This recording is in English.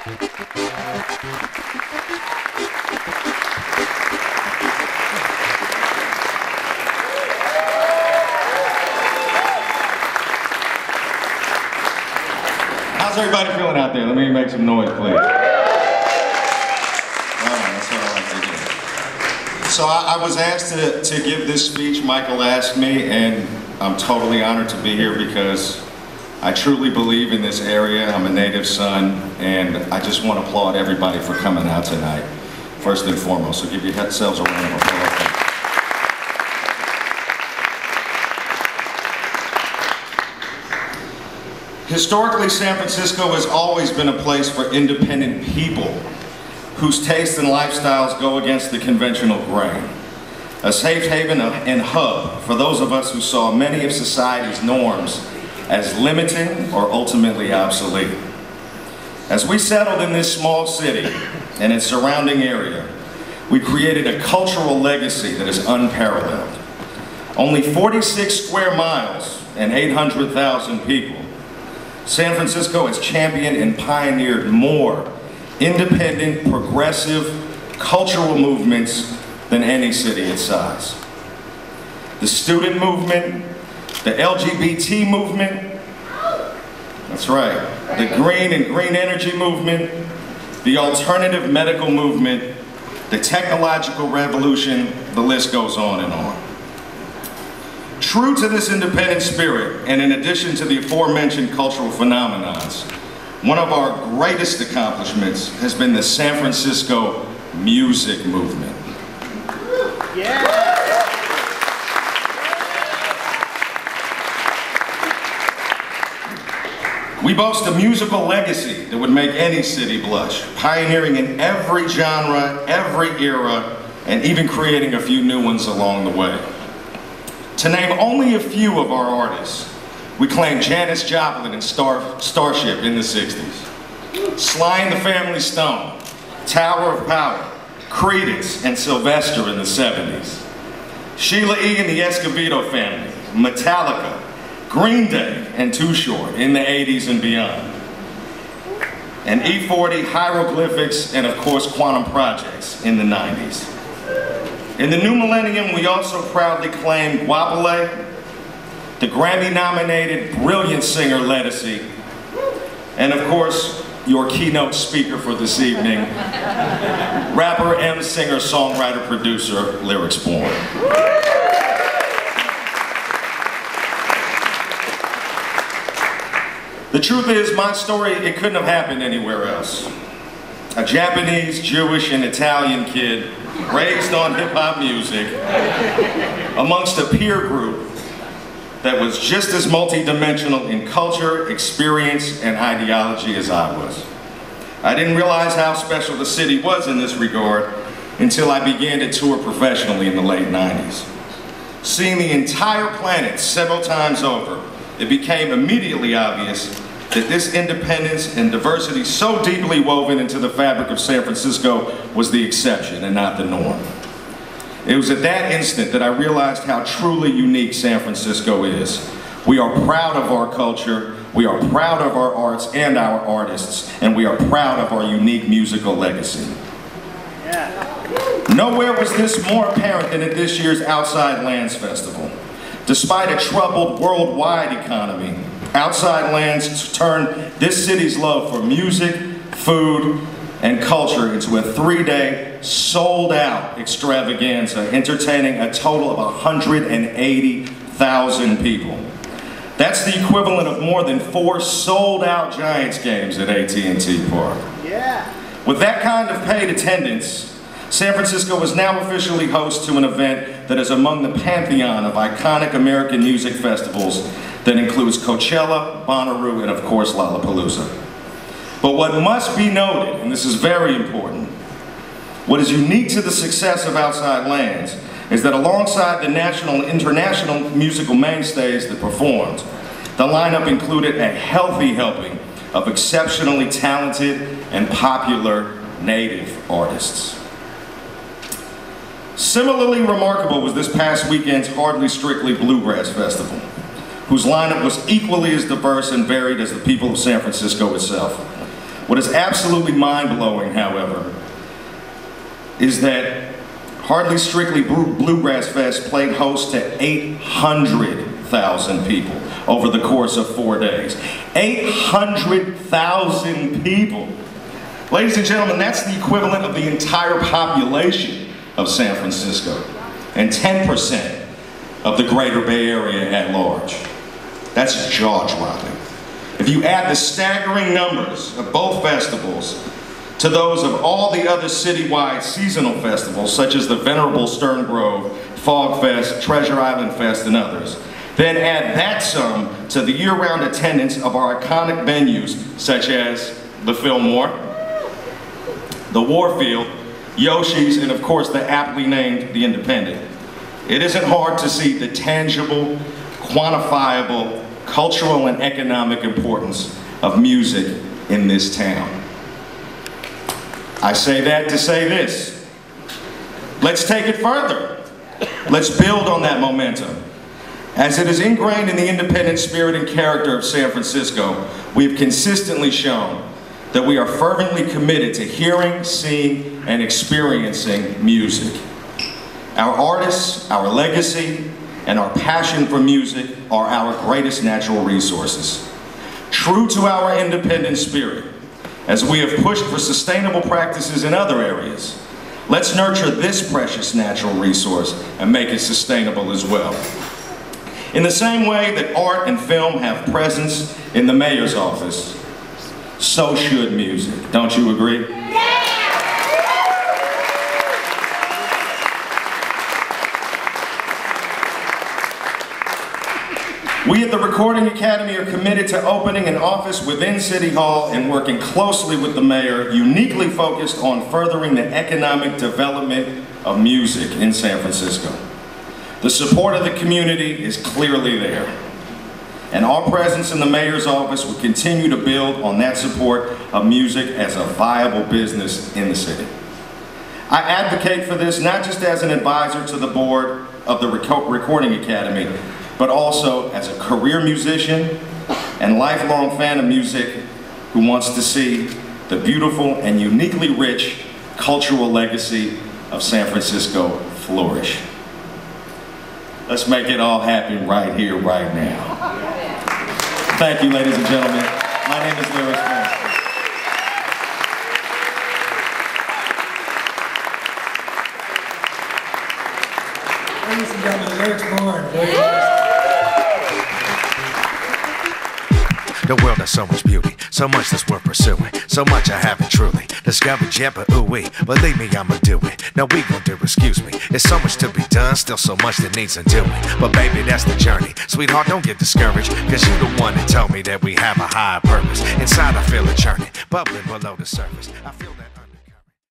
How's everybody feeling out there? Let me make some noise, please. That's what I like to hear. So I was asked to give this speech. Michael asked me, and I'm totally honored to be here because I truly believe in this area. I'm a native son, and I just want to applaud everybody for coming out tonight, first and foremost. So give yourselves a round of applause. Historically, San Francisco has always been a place for independent people whose tastes and lifestyles go against the conventional grain. A safe haven and hub for those of us who saw many of society's norms as limiting or ultimately obsolete. As we settled in this small city and its surrounding area, we created a cultural legacy that is unparalleled. Only 46 square miles and 800,000 people, San Francisco has championed and pioneered more independent, progressive, cultural movements than any city its size. The student movement, the LGBT movement, that's right, the green and green energy movement, the alternative medical movement, the technological revolution, the list goes on and on. True to this independent spirit, and in addition to the aforementioned cultural phenomena, one of our greatest accomplishments has been the San Francisco music movement. Yeah. We boast a musical legacy that would make any city blush, pioneering in every genre, every era, and even creating a few new ones along the way. To name only a few of our artists, we claim Janis Joplin and Starship in the 60s, Sly and the Family Stone, Tower of Power, Creedence and Sylvester in the 70s, Sheila E. and the Escovedo Family, Metallica, Green Day and Too Short in the 80s and beyond, and E40, Hieroglyphics, and of course Quantum Projects in the 90s. In the new millennium, we also proudly claim Wapale, the Grammy-nominated brilliant singer Ledisi, and of course, your keynote speaker for this evening, rapper, singer, songwriter, producer, Lyrics Born. The truth is, my story, it couldn't have happened anywhere else. A Japanese, Jewish, and Italian kid raised on hip-hop music amongst a peer group that was just as multidimensional in culture, experience, and ideology as I was. I didn't realize how special the city was in this regard until I began to tour professionally in the late 90s. Seeing the entire planet several times over, it became immediately obvious that this independence and diversity so deeply woven into the fabric of San Francisco was the exception and not the norm. It was at that instant that I realized how truly unique San Francisco is. We are proud of our culture, we are proud of our arts and our artists, and we are proud of our unique musical legacy. Yeah. Nowhere was this more apparent than at this year's Outside Lands Festival. Despite a troubled worldwide economy, Outside Lands turned this city's love for music, food, and culture into a 3-day, sold-out extravaganza, entertaining a total of 180,000 people. That's the equivalent of more than 4 sold-out Giants games at AT&T Park. Yeah. With that kind of paid attendance, San Francisco is now officially host to an event that is among the pantheon of iconic American music festivals that includes Coachella, Bonnaroo, and of course Lollapalooza. But what must be noted, and this is very important, what is unique to the success of Outside Lands is that alongside the national and international musical mainstays that performed, the lineup included a healthy helping of exceptionally talented and popular native artists. Similarly remarkable was this past weekend's Hardly Strictly Bluegrass Festival, whose lineup was equally as diverse and varied as the people of San Francisco itself. What is absolutely mind-blowing, however, is that Hardly Strictly Bluegrass Fest played host to 800,000 people over the course of 4 days. 800,000 people. Ladies and gentlemen, that's the equivalent of the entire population of San Francisco and 10% of the greater Bay Area at large. That's jaw-dropping. If you add the staggering numbers of both festivals to those of all the other citywide seasonal festivals, such as the Venerable Stern Grove, Fog Fest, Treasure Island Fest, and others, then add that sum to the year-round attendance of our iconic venues, such as the Fillmore, the Warfield, Yoshi's, and of course the aptly named The Independent. It isn't hard to see the tangible, quantifiable, cultural and economic importance of music in this town. I say that to say this. Let's take it further. Let's build on that momentum. As it is ingrained in the independent spirit and character of San Francisco, we have consistently shown that we are fervently committed to hearing, seeing, and experiencing music. Our artists, our legacy, and our passion for music are our greatest natural resources. True to our independent spirit, as we have pushed for sustainable practices in other areas, let's nurture this precious natural resource and make it sustainable as well. In the same way that art and film have presence in the mayor's office, so should music. Don't you agree? We at the Recording Academy are committed to opening an office within City Hall and working closely with the mayor, uniquely focused on furthering the economic development of music in San Francisco. The support of the community is clearly there, and our presence in the mayor's office will continue to build on that support of music as a viable business in the city. I advocate for this not just as an advisor to the board of the Recording Academy, but also as a career musician and lifelong fan of music who wants to see the beautiful and uniquely rich cultural legacy of San Francisco flourish. Let's make it all happen right here, right now. Thank you, ladies and gentlemen. My name is Lyrics Master. Ladies and gentlemen, Lyrics Born. The world has so much beauty, so much that's worth pursuing, so much I haven't truly discovered yet, but ooh-wee, believe me, I'ma do it. Now we gon' do, excuse me. There's so much to be done, still so much that needs undoing. But baby, that's the journey. Sweetheart, don't get discouraged, cause you the one that told me that we have a higher purpose. Inside I feel it churning, bubbling below the surface. I feel that